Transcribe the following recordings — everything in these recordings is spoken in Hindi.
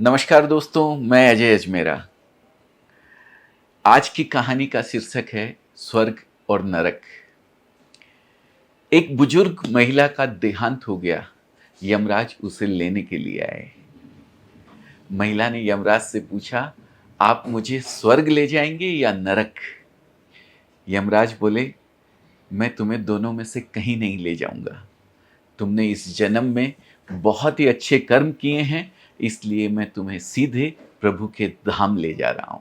नमस्कार दोस्तों, मैं अजय अजमेरा। आज की कहानी का शीर्षक है स्वर्ग और नरक। एक बुजुर्ग महिला का देहांत हो गया। यमराज उसे लेने के लिए आए। महिला ने यमराज से पूछा, आप मुझे स्वर्ग ले जाएंगे या नरक? यमराज बोले, मैं तुम्हें दोनों में से कहीं नहीं ले जाऊंगा। तुमने इस जन्म में बहुत ही अच्छे कर्म किए हैं, इसलिए मैं तुम्हें सीधे प्रभु के धाम ले जा रहा हूं।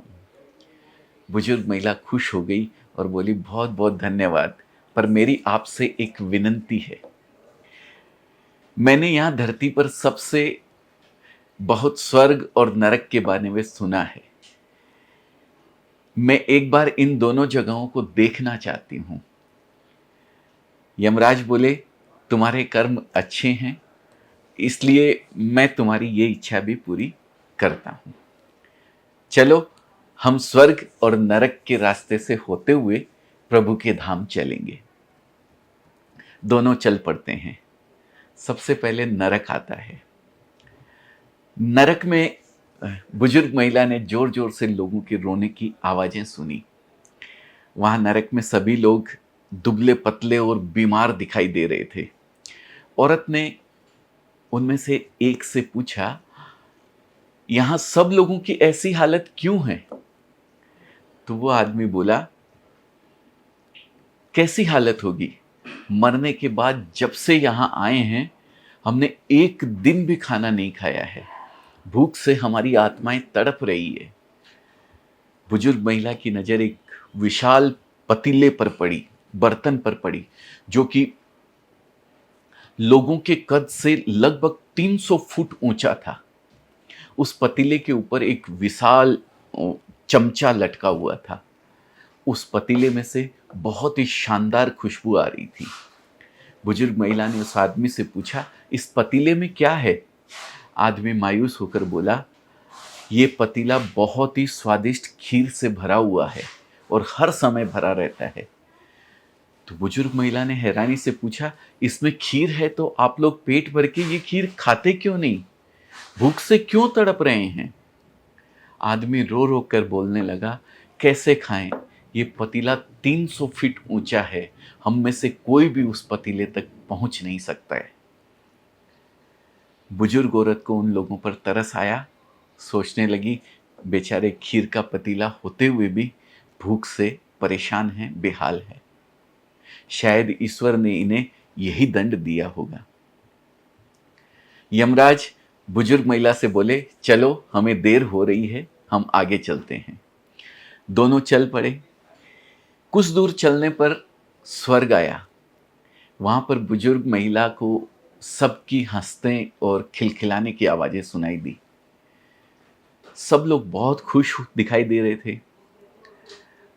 बुजुर्ग महिला खुश हो गई और बोली, बहुत बहुत धन्यवाद, पर मेरी आपसे एक विनती है। मैंने यहाँ धरती पर सबसे बहुत स्वर्ग और नरक के बारे में सुना है। मैं एक बार इन दोनों जगहों को देखना चाहती हूँ। यमराज बोले, तुम्हारे कर्म अच्छे हैं, इसलिए मैं तुम्हारी ये इच्छा भी पूरी करता हूँ। चलो, हम स्वर्ग और नरक के रास्ते से होते हुए प्रभु के धाम चलेंगे। दोनों चल पड़ते हैं। सबसे पहले नरक आता है। नरक में बुजुर्ग महिला ने जोर जोर से लोगों के रोने की आवाजें सुनी। वहां नरक में सभी लोग दुबले पतले और बीमार दिखाई दे रहे थे। औरत ने उनमें से एक से पूछा, यहां सब लोगों की ऐसी हालत क्यों है? तो वो आदमी बोला, कैसी हालत होगी? मरने के बाद जब से यहां आए हैं, हमने एक दिन भी खाना नहीं खाया है। भूख से हमारी आत्माएं तड़प रही है। बुजुर्ग महिला की नजर एक विशाल पतीले पर पड़ी, बर्तन पर पड़ी, जो कि लोगों के कद से लगभग 300 फुट ऊंचा था। उस पतीले के ऊपर एक विशाल चमचा लटका हुआ था। उस पतीले में से बहुत ही शानदार खुशबू आ रही थी। बुजुर्ग महिला ने उस आदमी से पूछा, इस पतीले में क्या है? आदमी मायूस होकर बोला, ये पतीला बहुत ही स्वादिष्ट खीर से भरा हुआ है और हर समय भरा रहता है। तो बुजुर्ग महिला ने हैरानी से पूछा, इसमें खीर है तो आप लोग पेट भर के ये खीर खाते क्यों नहीं? भूख से क्यों तड़प रहे हैं? आदमी रो रो कर बोलने लगा, कैसे खाएं? ये पतीला 300 फीट ऊंचा है। हम में से कोई भी उस पतीले तक पहुंच नहीं सकता है। बुजुर्ग औरत को उन लोगों पर तरस आया। सोचने लगी, बेचारे खीर का पतीला होते हुए भी भूख से परेशान हैं, बेहाल है। शायद ईश्वर ने इन्हें यही दंड दिया होगा। यमराज बुजुर्ग महिला से बोले, चलो, हमें देर हो रही है, हम आगे चलते हैं। दोनों चल पड़े। कुछ दूर चलने पर स्वर्ग आया। वहां पर बुजुर्ग महिला को सबकी हंसते और खिलखिलाने की आवाजें सुनाई दी। सब लोग बहुत खुश दिखाई दे रहे थे।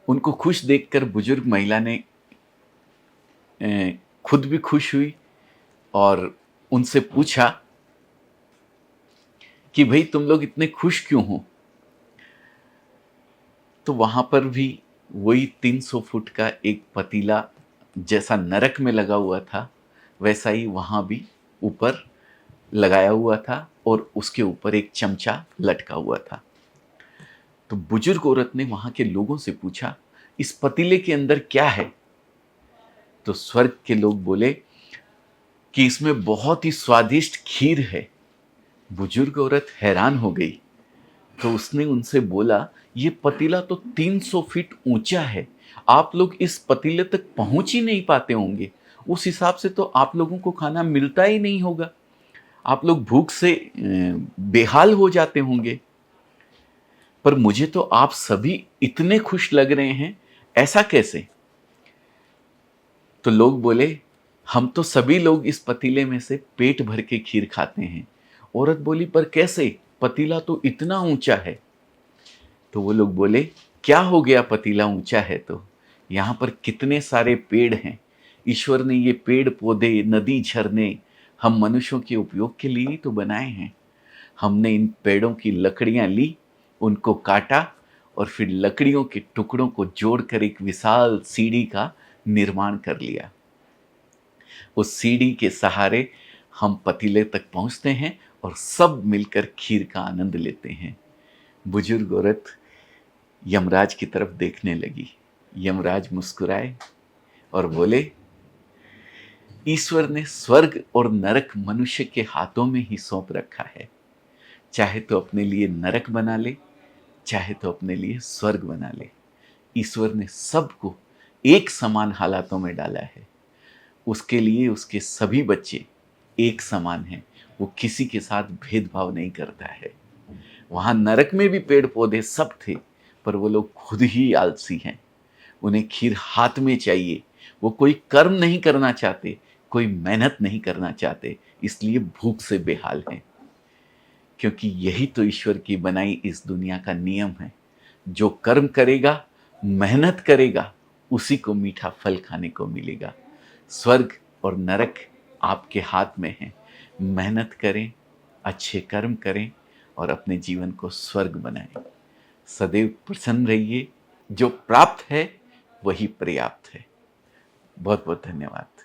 उनको खुश देखकर बुजुर्ग महिला ने खुद भी खुश हुई और उनसे पूछा कि भाई, तुम लोग इतने खुश क्यों हो? तो वहां पर भी वही 300 फुट का एक पतीला, जैसा नरक में लगा हुआ था वैसा ही वहां भी ऊपर लगाया हुआ था और उसके ऊपर एक चमचा लटका हुआ था। तो बुजुर्ग औरत ने वहां के लोगों से पूछा, इस पतीले के अंदर क्या है? तो स्वर्ग के लोग बोले कि इसमें बहुत ही स्वादिष्ट खीर है। बुजुर्ग औरत हैरान हो गई। तो उसने उनसे बोला, ये पतीला तो 300 फीट ऊंचा है। आप लोग इस पतीले तक पहुंच ही नहीं पाते होंगे। उस हिसाब से तो आप लोगों को खाना मिलता ही नहीं होगा। आप लोग भूख से बेहाल हो जाते होंगे। पर मुझे तो आप सभी इतने खुश लग रहे हैं, ऐसा कैसे? तो लोग बोले, हम तो सभी लोग इस पतीले में से पेट भर के खीर खाते हैं। औरत बोली, पर कैसे? पतीला तो इतना ऊंचा है। तो वो लोग बोले, क्या हो गया पतीला ऊंचा है तो? यहाँ पर कितने सारे पेड़ हैं। ईश्वर ने ये पेड़ पौधे, नदी, झरने हम मनुष्यों के उपयोग के लिए ही तो बनाए हैं। हमने इन पेड़ों की लकड़ियां ली, उनको काटा और फिर लकड़ियों के टुकड़ों को जोड़कर एक विशाल सीढ़ी का निर्माण कर लिया। उस सीढ़ी के सहारे हम पतीले तक पहुंचते हैं और सब मिलकर खीर का आनंद लेते हैं। बुजुर्ग औरत यमराज की तरफ देखने लगी। यमराज मुस्कुराए और बोले, ईश्वर ने स्वर्ग और नरक मनुष्य के हाथों में ही सौंप रखा है। चाहे तो अपने लिए नरक बना ले, चाहे तो अपने लिए स्वर्ग बना ले। ईश्वर ने सबको एक समान हालातों में डाला है। उसके लिए उसके सभी बच्चे एक समान हैं। वो किसी के साथ भेदभाव नहीं करता है। वहाँ नरक में भी पेड़ पौधे सब थे, पर वो लोग खुद ही आलसी हैं। उन्हें खीर हाथ में चाहिए। वो कोई कर्म नहीं करना चाहते, कोई मेहनत नहीं करना चाहते, इसलिए भूख से बेहाल हैं। क्योंकि यही तो ईश्वर की बनाई इस दुनिया का नियम है। जो कर्म करेगा, मेहनत करेगा, उसी को मीठा फल खाने को मिलेगा। स्वर्ग और नरक आपके हाथ में है। मेहनत करें, अच्छे कर्म करें और अपने जीवन को स्वर्ग बनाएं। सदैव प्रसन्न रहिए। जो प्राप्त है वही पर्याप्त है। बहुत बहुत धन्यवाद।